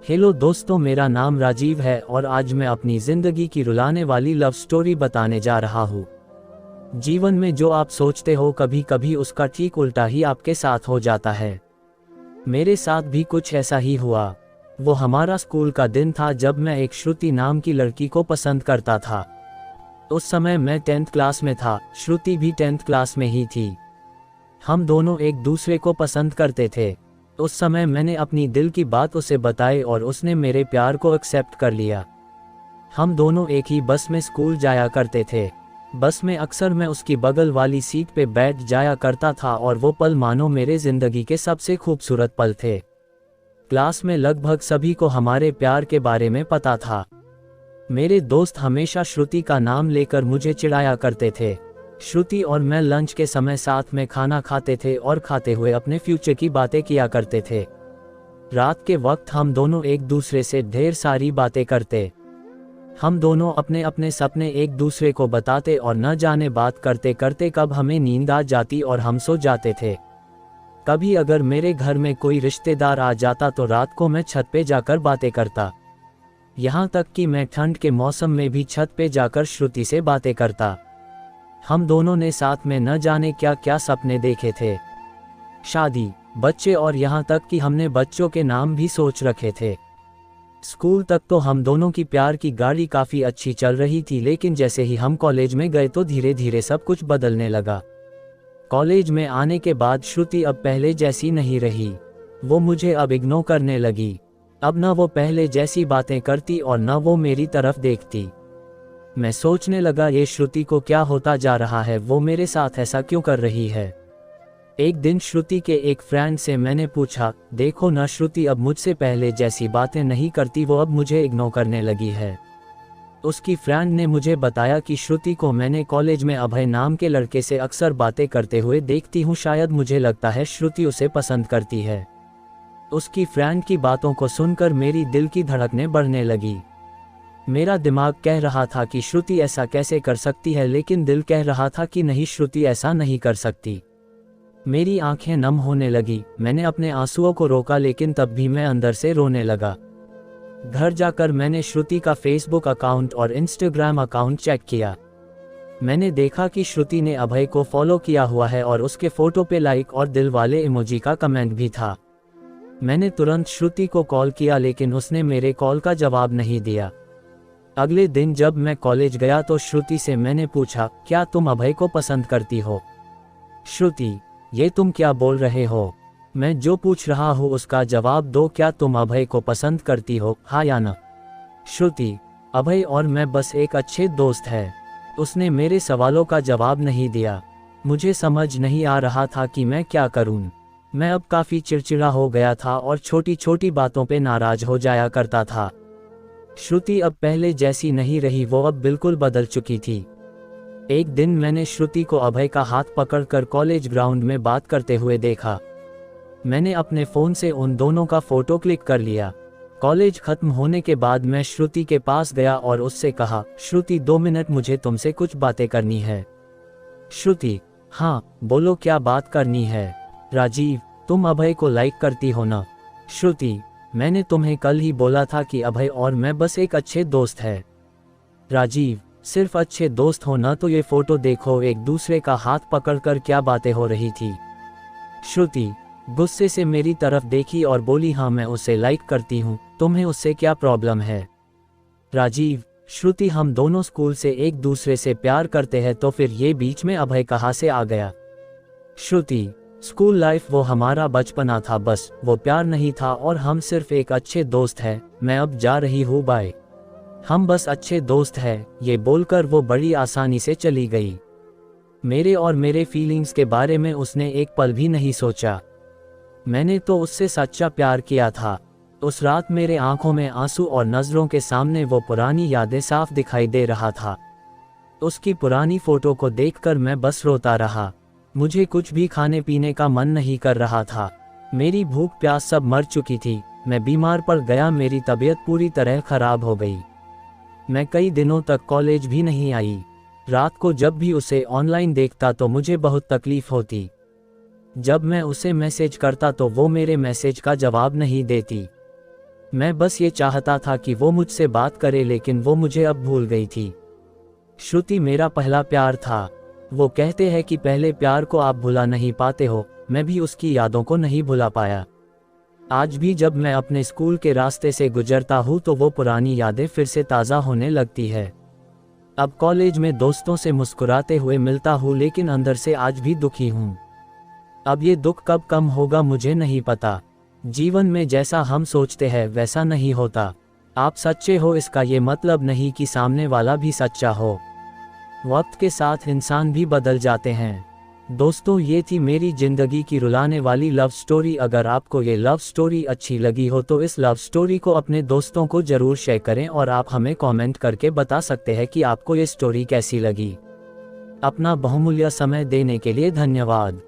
Hello दोस्तों, मेरा नाम राजीव है और आज मैं अपनी ज़िंदगी की रुलाने वाली लव स्टोरी बताने जा रहा हूँ। जीवन में जो आप सोचते हो कभी कभी उसका ठीक उल्टा ही आपके साथ हो जाता है। मेरे साथ भी कुछ ऐसा ही हुआ। वो हमारा स्कूल का दिन था जब मैं एक श्रुति नाम की लड़की को पसंद करता था। उस समय मैं 10th क्लास में था, श्रुति भी 10th क्लास में ही थी। हम दोनों एक दूसरे को पसंद करते थे। उस समय मैंने अपनी दिल की बात उसे बताई और उसने मेरे प्यार को एक्सेप्ट कर लिया। हम दोनों एक ही बस में स्कूल जाया करते थे। बस में अक्सर मैं उसकी बगल वाली सीट पे बैठ जाया करता था और वो पल मानो मेरे ज़िंदगी के सबसे खूबसूरत पल थे। क्लास में लगभग सभी को हमारे प्यार के बारे में पता था। मेरे दोस्त हमेशा श्रुति का नाम लेकर मुझे चिढ़ाया करते थे। श्रुति और मैं लंच के समय साथ में खाना खाते थे और खाते हुए अपने फ्यूचर की बातें किया करते थे। रात के वक्त हम दोनों एक दूसरे से ढेर सारी बातें करते। हम दोनों अपने अपने सपने एक दूसरे को बताते और न जाने बात करते करते कब हमें नींद आ जाती और हम सो जाते थे। कभी अगर मेरे घर में कोई रिश्तेदार आ जाता तो रात को मैं छत पे जाकर बातें करता। यहाँ तक कि मैं ठंड के मौसम में भी छत पे जाकर श्रुति से बातें करता। हम दोनों ने साथ में न जाने क्या क्या सपने देखे थे। शादी, बच्चे और यहाँ तक कि हमने बच्चों के नाम भी सोच रखे थे। स्कूल तक तो हम दोनों की प्यार की गाड़ी काफ़ी अच्छी चल रही थी, लेकिन जैसे ही हम कॉलेज में गए तो धीरे धीरे सब कुछ बदलने लगा। कॉलेज में आने के बाद श्रुति अब पहले जैसी नहीं रही। वो मुझे अब इग्नोर करने लगी। अब न वो पहले जैसी बातें करती और न वो मेरी तरफ देखती। मैं सोचने लगा ये श्रुति को क्या होता जा रहा है, वो मेरे साथ ऐसा क्यों कर रही है। एक दिन श्रुति के एक फ्रेंड से मैंने पूछा, देखो ना श्रुति अब मुझसे पहले जैसी बातें नहीं करती, वो अब मुझे इग्नोर करने लगी है। उसकी फ्रेंड ने मुझे बताया कि श्रुति को मैंने कॉलेज में अभय नाम के लड़के से अक्सर बातें करते हुए देखती हूँ, शायद मुझे लगता है श्रुति उसे पसंद करती है। उसकी फ्रेंड की बातों को सुनकर मेरी दिल की धड़कनें बढ़ने लगी। मेरा दिमाग कह रहा था कि श्रुति ऐसा कैसे कर सकती है, लेकिन दिल कह रहा था कि नहीं, श्रुति ऐसा नहीं कर सकती। मेरी आंखें नम होने लगी। मैंने अपने आंसुओं को रोका, लेकिन तब भी मैं अंदर से रोने लगा। घर जाकर मैंने श्रुति का फेसबुक अकाउंट और इंस्टाग्राम अकाउंट चेक किया। मैंने देखा कि श्रुति ने अभय को फॉलो किया हुआ है और उसके फोटो पे लाइक और दिल वाले इमोजी का कमेंट भी था। मैंने तुरंत श्रुति को कॉल किया, लेकिन उसने मेरे कॉल का जवाब नहीं दिया। अगले दिन जब मैं कॉलेज गया तो श्रुति से मैंने पूछा, क्या तुम अभय को पसंद करती हो? श्रुति, ये तुम क्या बोल रहे हो? मैं जो पूछ रहा हूँ उसका जवाब दो। क्या तुम अभय को पसंद करती हो, हाँ या ना? श्रुति, अभय और मैं बस एक अच्छे दोस्त हैं। उसने मेरे सवालों का जवाब नहीं दिया। मुझे समझ नहीं आ रहा था कि मैं क्या करूँ। मैं अब काफ़ी चिड़चिड़ा हो गया था और छोटी छोटी बातों पे नाराज हो जाया करता था। श्रुति अब पहले जैसी नहीं रही, वो अब बिल्कुल बदल चुकी थी। एक दिन मैंने श्रुति को अभय का हाथ पकड़कर कॉलेज ग्राउंड में बात करते हुए देखा। मैंने अपने फ़ोन से उन दोनों का फ़ोटो क्लिक कर लिया। कॉलेज ख़त्म होने के बाद मैं श्रुति के पास गया और उससे कहा, श्रुति 2 मिनट, मुझे तुमसे कुछ बातें करनी है। श्रुति, हाँ बोलो, क्या बात करनी है? राजीव, तुम अभय को लाइक करती हो ना? श्रुति, मैंने तुम्हें कल ही बोला था कि अभय और मैं बस एक अच्छे दोस्त हैं। राजीव, सिर्फ अच्छे दोस्त हो ना? तो ये फोटो देखो, एक दूसरे का हाथ पकड़कर क्या बातें हो रही थी। श्रुति गुस्से से मेरी तरफ देखी और बोली, हाँ मैं उसे लाइक करती हूँ, तुम्हें उससे क्या प्रॉब्लम है? राजीव, श्रुति हम दोनों स्कूल से एक दूसरे से प्यार करते हैं, तो फिर ये बीच में अभय कहाँ से आ गया? श्रुति, स्कूल लाइफ वो हमारा बचपना था, बस वो प्यार नहीं था और हम सिर्फ एक अच्छे दोस्त हैं। मैं अब जा रही हूँ, बाय। हम बस अच्छे दोस्त हैं, ये बोलकर वो बड़ी आसानी से चली गई। मेरे और मेरे फीलिंग्स के बारे में उसने एक पल भी नहीं सोचा। मैंने तो उससे सच्चा प्यार किया था। उस रात मेरे आंखों में आंसू और नज़रों के सामने वो पुरानी यादें साफ दिखाई दे रहा था। उसकी पुरानी फ़ोटो को देखकर मैं बस रोता रहा। मुझे कुछ भी खाने पीने का मन नहीं कर रहा था। मेरी भूख प्यास सब मर चुकी थी। मैं बीमार पड़ गया, मेरी तबीयत पूरी तरह खराब हो गई। मैं कई दिनों तक कॉलेज भी नहीं आई। रात को जब भी उसे ऑनलाइन देखता तो मुझे बहुत तकलीफ होती। जब मैं उसे मैसेज करता तो वो मेरे मैसेज का जवाब नहीं देती। मैं बस ये चाहता था कि वो मुझसे बात करे, लेकिन वो मुझे अब भूल गई थी। श्रुति मेरा पहला प्यार था। वो कहते हैं कि पहले प्यार को आप भुला नहीं पाते हो, मैं भी उसकी यादों को नहीं भुला पाया। आज भी जब मैं अपने स्कूल के रास्ते से गुजरता हूँ तो वो पुरानी यादें फिर से ताज़ा होने लगती है। अब कॉलेज में दोस्तों से मुस्कुराते हुए मिलता हूँ, लेकिन अंदर से आज भी दुखी हूँ। अब ये दुख कब कम होगा मुझे नहीं पता। जीवन में जैसा हम सोचते हैं वैसा नहीं होता। आप सच्चे हो इसका ये मतलब नहीं कि सामने वाला भी सच्चा हो। वक्त के साथ इंसान भी बदल जाते हैं। दोस्तों, ये थी मेरी ज़िंदगी की रुलाने वाली लव स्टोरी। अगर आपको ये लव स्टोरी अच्छी लगी हो तो इस लव स्टोरी को अपने दोस्तों को ज़रूर शेयर करें, और आप हमें कमेंट करके बता सकते हैं कि आपको ये स्टोरी कैसी लगी। अपना बहुमूल्य समय देने के लिए धन्यवाद।